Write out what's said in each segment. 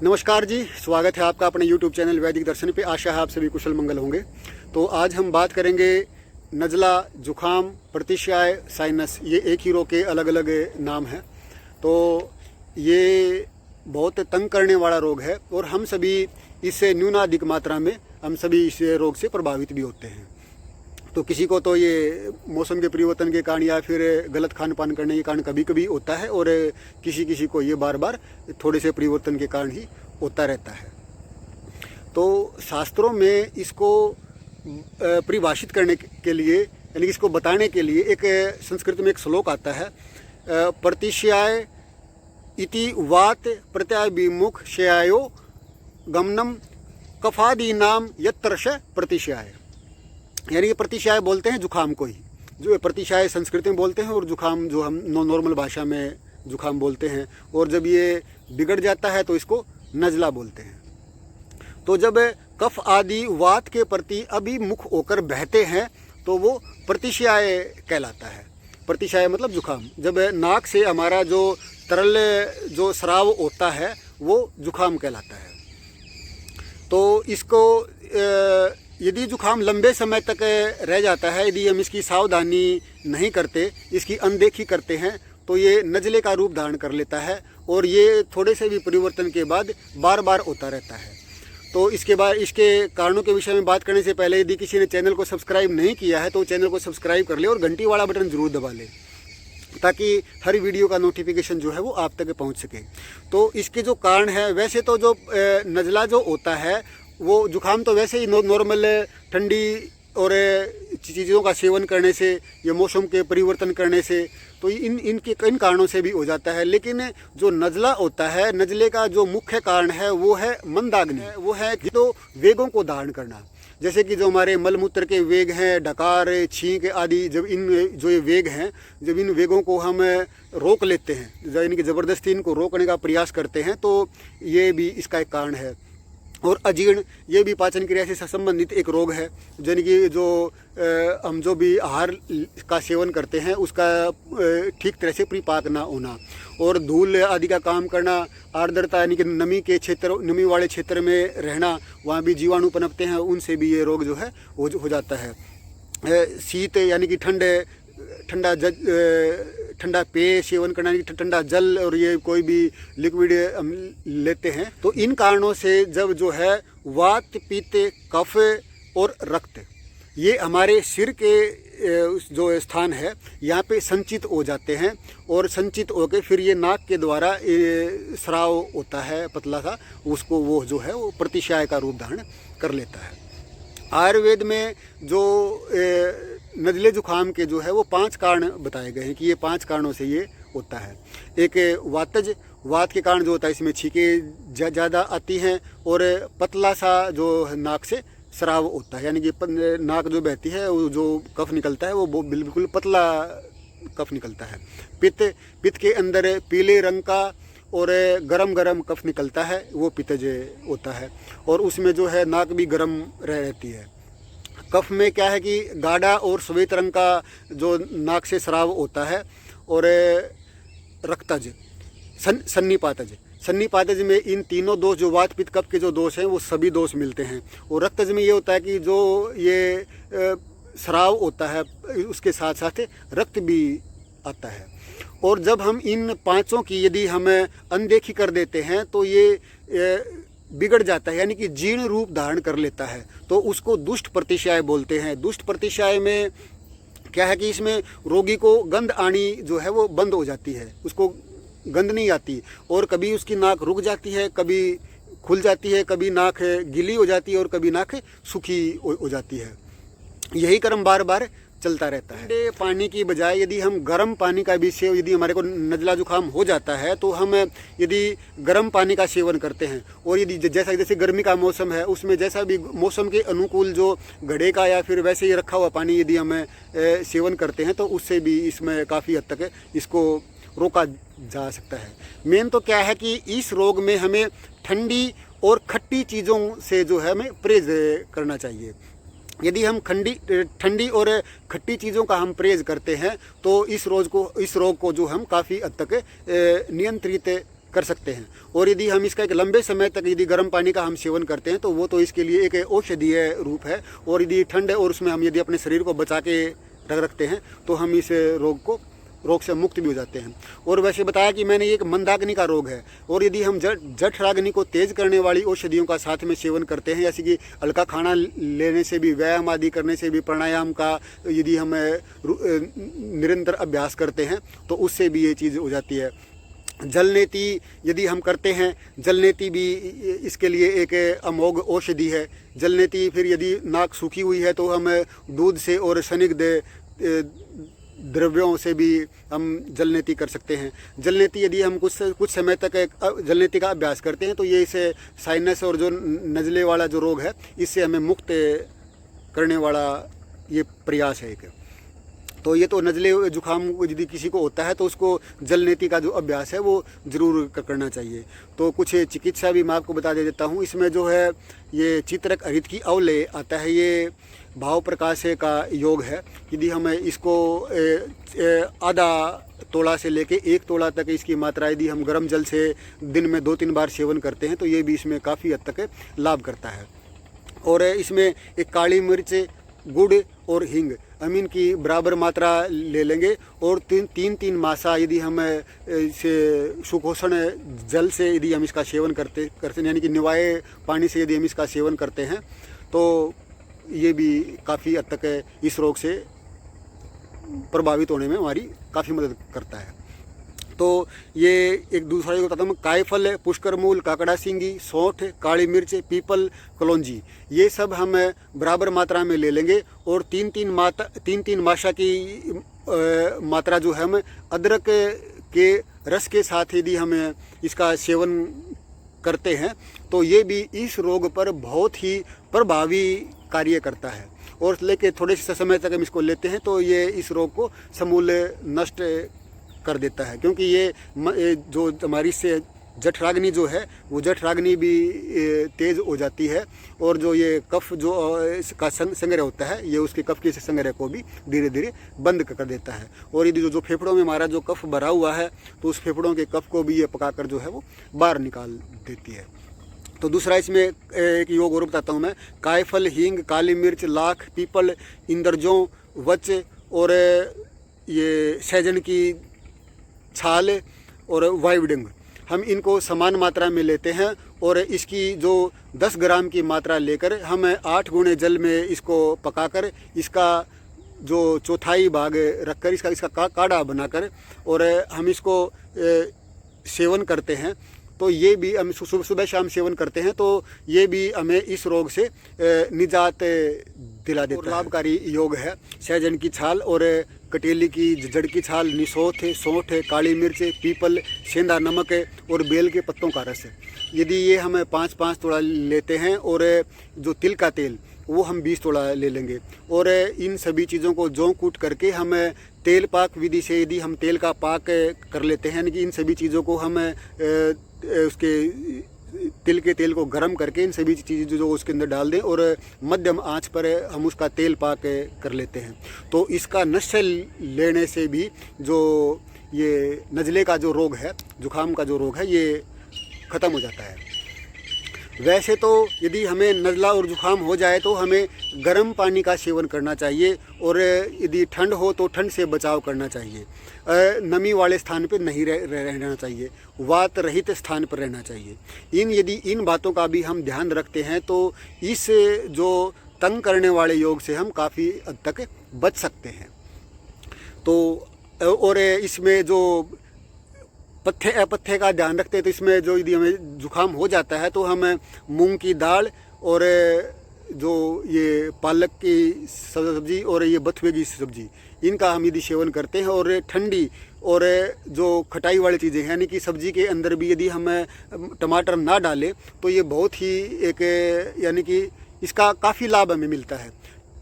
नमस्कार जी, स्वागत है आपका अपने YouTube चैनल वैदिक दर्शन पे। आशा है आप सभी कुशल मंगल होंगे। तो आज हम बात करेंगे नज़ला, जुखाम, प्रतिशाय, साइनस। ये एक ही रोग के अलग अलग नाम हैं। तो ये बहुत तंग करने वाला रोग है और हम सभी इससे न्यूनाधिक मात्रा में हम सभी इस रोग से प्रभावित भी होते हैं। तो किसी को तो ये मौसम के परिवर्तन के कारण या फिर गलत खान पान करने के कारण कभी कभी होता है और किसी को ये बार बार थोड़े से परिवर्तन के कारण ही होता रहता है। तो शास्त्रों में इसको परिभाषित करने के लिए यानी इसको बताने के लिए एक संस्कृत में एक श्लोक आता है, प्रतिशयाय इति वात प्रत्याभिमुख शयायो गमनम कफादी नाम यत्रश प्रतिशयाय। यानी कि प्रतिशाय बोलते हैं जुखाम को ही, जो प्रतिशाय संस्कृत में बोलते हैं और जुखाम जो हम नॉर्मल भाषा में जुखाम बोलते हैं। और जब ये बिगड़ जाता है तो इसको नज़ला बोलते हैं। तो जब कफ आदि वात के प्रति अभिमुख होकर बहते हैं तो वो प्रतिशाय कहलाता है। प्रतिशाय मतलब जुखाम। जब नाक से हमारा जो तरल जो स्राव होता है वो जुखाम कहलाता है। तो इसको यदि जुखाम लंबे समय तक रह जाता है, यदि हम इसकी सावधानी नहीं करते, इसकी अनदेखी करते हैं, तो ये नज़ले का रूप धारण कर लेता है और ये थोड़े से भी परिवर्तन के बाद बार बार होता रहता है। तो इसके बाद इसके कारणों के विषय में बात करने से पहले यदि किसी ने चैनल को सब्सक्राइब नहीं किया है तो चैनल को सब्सक्राइब कर ले और घंटी वाला बटन ज़रूर दबा ले, ताकि हर वीडियो का नोटिफिकेशन जो है वो आप तक पहुंच सके। तो इसके जो कारण है, वैसे तो जो नज़ला जो होता है वो जुखाम तो वैसे ही नॉर्मल ठंडी और चीज़ों का सेवन करने से या मौसम के परिवर्तन करने से तो इन कारणों से भी हो जाता है। लेकिन जो नज़ला होता है, नज़ले का जो मुख्य कारण है वो है मंदाग्नि। वो है तो वेगों को धारण करना। जैसे कि जो हमारे मलमूत्र के वेग हैं, डकार, छींक आदि, जब इन जो ये वेग हैं, जब इन वेगों को हम रोक लेते हैं, यानी कि ज़बरदस्ती इनको रोकने का प्रयास करते हैं, तो ये भी इसका एक कारण है। और अजीर्ण, ये भी पाचन क्रिया से संबंधित एक रोग है। यानी कि जो हम जो भी आहार का सेवन करते हैं उसका ठीक तरह से परिपाक ना होना और धूल आदि का काम करना, आर्द्रता यानी कि नमी वाले क्षेत्र में रहना, वहाँ भी जीवाणु पनपते हैं, उनसे भी ये रोग जो है हो जाता है। शीत यानी कि ठंडा पेय सेवन करना, ठंडा जल और ये कोई भी लिक्विड हम लेते हैं, तो इन कारणों से जब जो है वात, पित्त, कफ और रक्त ये हमारे सिर के जो स्थान है यहाँ पे संचित हो जाते हैं और संचित होकर फिर ये नाक के द्वारा स्राव होता है पतला सा, उसको वो जो है वो प्रतिशाय का रूप धारण कर लेता है। आयुर्वेद में जो नज़ले जुखाम के जो है वो 5 कारण बताए गए हैं कि ये 5 कारणों से ये होता है। एक वातज, वात के कारण जो होता है इसमें छींकें ज़्यादा आती हैं और पतला सा जो नाक से स्राव होता है, यानी कि नाक जो बहती है वो जो कफ निकलता है वो बिल्कुल पतला कफ निकलता है। पित्त के अंदर पीले रंग का और गरम कफ निकलता है, वो पित्तज होता है और उसमें जो है नाक भी गरम रहती है। कफ में क्या है कि गाढ़ा और श्वेत रंग का जो नाक से स्राव होता है। और रक्तज, सन्निपातज में इन तीनों दोष, जो वात पित्त कफ के जो दोष हैं वो सभी दोष मिलते हैं। और रक्तज में ये होता है कि जो ये स्राव होता है उसके साथ साथ रक्त भी आता है। और जब हम इन 5 की यदि हम अनदेखी कर देते हैं तो ये बिगड़ जाता है, यानी कि जीर्ण रूप धारण कर लेता है, तो उसको दुष्ट प्रतिशाय बोलते हैं। दुष्ट प्रतिशाय में क्या है कि इसमें रोगी को गंध आनी जो है वो बंद हो जाती है, उसको गंध नहीं आती और कभी उसकी नाक रुक जाती है, कभी खुल जाती है, कभी नाक गीली हो जाती है और कभी नाक सूखी हो जाती है। यही क्रम बार बार चलता रहता है। ठंडे पानी की बजाय यदि हम गर्म पानी का भी सेवन, यदि हमारे को नज़ला जुखाम हो जाता है तो हम यदि गर्म पानी का सेवन करते हैं और यदि जैसे गर्मी का मौसम है उसमें जैसा भी मौसम के अनुकूल जो घड़े का या फिर वैसे ही रखा हुआ पानी यदि हम सेवन करते हैं तो उससे भी इसमें काफ़ी हद तक इसको रोका जा सकता है। मेन तो क्या है कि इस रोग में हमें ठंडी और खट्टी चीज़ों से जो है हमें परहेज करना चाहिए। यदि हम ठंडी और खट्टी चीज़ों का हम परहेज करते हैं तो इस रोग को जो हम काफ़ी हद तक नियंत्रित कर सकते हैं। और यदि हम इसका एक लंबे समय तक यदि गर्म पानी का हम सेवन करते हैं तो वो तो इसके लिए एक औषधीय रूप है। और यदि ठंड है और उसमें हम यदि अपने शरीर को बचा के रखते हैं तो हम इस रोग से मुक्त भी हो जाते हैं। और वैसे बताया कि मैंने एक मंदाग्नि का रोग है, और यदि हम जठराग्नि को तेज करने वाली औषधियों का साथ में सेवन करते हैं, जैसे कि हल्का खाना लेने से भी, व्यायाम आदि करने से भी, प्राणायाम का यदि हम निरंतर अभ्यास करते हैं तो उससे भी ये चीज़ हो जाती है। जलनेति यदि हम करते हैं, जलनेति भी इसके लिए एक अमोघ औषधि है। जलनेति फिर यदि नाक सूखी हुई है तो हम दूध से और स्निग्ध द्रव्यों से भी हम जलनेति कर सकते हैं। जलनेति यदि हम कुछ समय तक जलनेति का अभ्यास करते हैं तो ये इसे साइनस और जो नज़ले वाला जो रोग है इससे हमें मुक्त करने वाला ये प्रयास है एक। तो ये तो नज़ले जुखाम यदि किसी को होता है तो उसको जलनेति का जो अभ्यास है वो ज़रूर करना चाहिए। तो कुछ चिकित्सा भी मैं आपको बता देता हूँ। इसमें जो है ये चित्रक हरित की अवले आता है, ये भाव प्रकाश का योग है। यदि हम इसको आधा तोला से लेके 1 तोला तक इसकी मात्रा यदि हम गर्म जल से दिन में 2-3 बार सेवन करते हैं तो ये भी इसमें काफ़ी हद तक लाभ करता है। और इसमें एक काली मिर्च, गुड़ और हींग हम इनकी बराबर मात्रा ले लेंगे। और 3 मासा यदि हम इसे सुपोषण जल से यदि हम इसका सेवन करते यानी कि निवाए पानी से यदि हम इसका सेवन करते हैं तो ये भी काफ़ी हद तक इस रोग से प्रभावित होने में हमारी काफ़ी मदद करता है। तो ये एक दूसरा योग बताता हूँ। कायफल, पुष्कर मूल, काकड़ा सिंगी, सौंठ, काली मिर्च, पीपल, कलौंजी, ये सब हम बराबर मात्रा में ले लेंगे। और 3 माशा की मात्रा जो है हम अदरक के रस के साथ यदि हम इसका सेवन करते हैं तो ये भी इस रोग पर बहुत ही प्रभावी कार्य करता है। और लेके थोड़े से समय तक हम इसको लेते हैं तो ये इस रोग को समूल नष्ट कर देता है। क्योंकि ये जो हमारी से जठराग्नि जो है वो जठराग्नि भी तेज़ हो जाती है। और जो ये कफ जो इसका संग्रह होता है ये उसके कफ के संग्रह को भी धीरे धीरे बंद कर देता है। और यदि जो फेफड़ों में हमारा जो कफ भरा हुआ है तो उस फेफड़ों के कफ को भी ये पकाकर जो है वो बाहर निकाल देती है। तो दूसरा इसमें एक योग और बताता हूँ मैं। कायफल, हींग, काली मिर्च, लाख, पीपल, इंद्रजों, वच और ये सहजन की छाल और वायुडंग, हम इनको समान मात्रा में लेते हैं। और इसकी जो 10 ग्राम की मात्रा लेकर हम 8 गुने जल में इसको पकाकर इसका जो चौथाई भाग रखकर इसका काढ़ा बनाकर और हम इसको सेवन करते हैं तो ये भी हम सुबह शाम सेवन करते हैं तो ये भी हमें इस रोग से निजात दिला देता है। लाभकारी योग है। सहजन की छाल और कटेली की जड़ की छाल, निसोथ, सौंठ, काली मिर्च, पीपल, सेंधा नमक और बेल के पत्तों का रस, यदि ये हम 5-5 तोड़ा लेते हैं और जो तिल का तेल वो हम 20 तोड़ा ले लेंगे। और इन सभी चीज़ों को जौ कूट करके हम तेल पाक विधि से यदि हम तेल का पाक कर लेते हैं, यानी कि इन सभी चीज़ों को हम उसके तिल के तेल को गर्म करके इन सभी चीज़ों जो उसके अंदर डाल दें और मध्यम आंच पर हम उसका तेल पाक कर लेते हैं तो इसका नशा लेने से भी जो ये नज़ले का जो रोग है, जुखाम का जो रोग है, ये ख़त्म हो जाता है। वैसे तो यदि हमें नज़ला और जुखाम हो जाए तो हमें गर्म पानी का सेवन करना चाहिए और यदि ठंड हो तो ठंड से बचाव करना चाहिए। नमी वाले स्थान पर नहीं रहना चाहिए, वात रहित स्थान पर रहना चाहिए। यदि इन बातों का भी हम ध्यान रखते हैं तो इस जो तंग करने वाले योग से हम काफ़ी हद तक बच सकते हैं। तो और इसमें जो पथ्य अपथ्य का ध्यान रखते हैं तो इसमें जो यदि हमें जुखाम हो जाता है तो हम मूंग की दाल और जो ये पालक की सब्ज़ी और ये बथुए की सब्ज़ी, इनका हम यदि सेवन करते हैं और ठंडी और जो खटाई वाली चीज़ें हैं, यानी कि सब्ज़ी के अंदर भी यदि हम टमाटर ना डालें तो ये बहुत ही एक यानी कि इसका काफ़ी लाभ हमें मिलता है।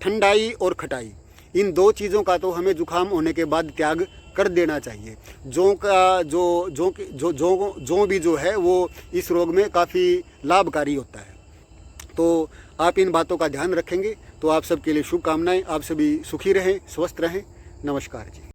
ठंडाई और खटाई, इन 2 चीज़ों का तो हमें जुखाम होने के बाद त्याग कर देना चाहिए। जौ का जौ भी जो है वो इस रोग में काफ़ी लाभकारी होता है। तो आप इन बातों का ध्यान रखेंगे तो आप सबके लिए शुभकामनाएं। आप सभी सुखी रहें, स्वस्थ रहें। नमस्कार जी।